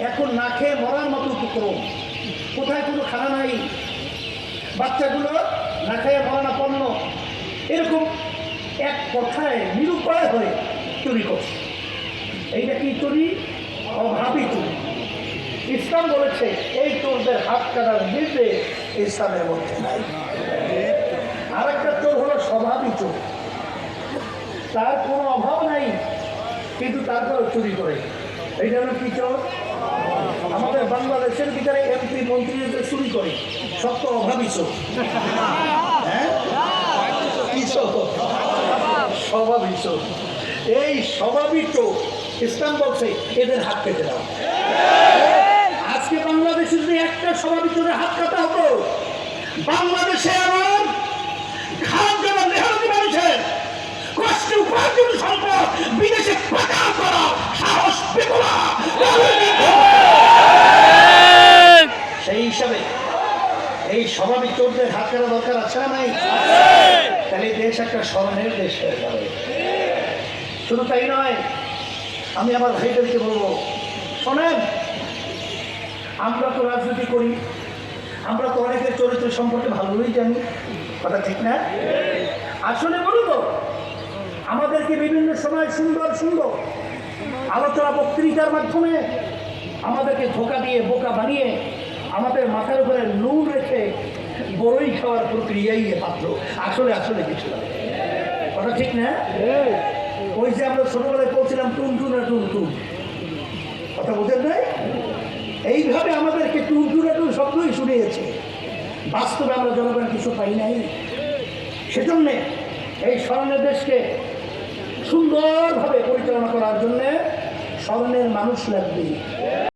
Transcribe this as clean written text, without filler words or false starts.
এখন না খেয়ে মরার মতো উপক্রম, কোথায় কোনো খানা নাই, বাচ্চাগুলো না খেয়ে মরণাপন্ন, এরকম এক কথায় নিরুপায় হয়ে চুরি করছে। এইটা কি চুরি? অভাবী চুরি। ইসলাম বলেছে এই চোরদের হাত কাটার নির্দেশ ইসলামের মধ্যে নাই। আর একটা চোর হলো স্বভাবী চোর, তার কোনো অভাব নাই কিন্তু তারপরে চুরি করে। এই জন্য কি চোর? আমাদের বাংলাদেশের ভিতরে এমপি মন্ত্রীদের চুরি করে, সব তো অভাবী চোর। হ্যাঁ, কি চোর? স্বভাবী চোর। এই স্বভাবী চোর ইসলাম বলছে এদের হাত কেটে দাও। আজকে বাংলাদেশে যদি একটা স্বভাবী চোরের হাত কাটা হতো, বাংলাদেশে এমন খারাপ জন্য মেহনতি মানুষের কষ্টে উপার্জন সম্পদ বিদেশে পাচার করা সাহস পেত না। সেই হিসাবে এই স্বভাবিক চোরদের হাত কাটা দরকার আছে না নাই? তাহলে দেশ একটা স্মরণের দেশ হয়ে যাবে। শুধু তাই নয়, আমি আমার ভাইদেরকে বলবো, শোনেন, আমরা তো রাজনীতি করি, আমরা তো অনেকের চরিত্র সম্পর্কে ভালোই জানি, কথা ঠিক না? আসলে বলুন তো, আমাদেরকে বিভিন্ন সময় সুন্দর সুন্দর আলোচনা বক্তৃতার মাধ্যমে আমাদেরকে ধোঁকা দিয়ে বোকা বানিয়ে আমাদের মাথার উপরে নুন রেখে বড়ই খাওয়ার প্রক্রিয়াই মাত্র, আসলে আসলে কিছু না, কথা ঠিক না? ওই যে আমরা ছোটবেলায় বলছিলাম টুনটুনা টুনটুন, কথা বোঝেন নাই? এইভাবে আমাদেরকে টুনটুনা টুন শব্দই শুনিয়েছে, বাস্তবে আমরা জনগণের কিছু পাই নাই। সেজন্যে এই স্মরণের দেশকে সুন্দরভাবে পরিচালনা করার জন্যে স্মরণের মানুষ লাগবে।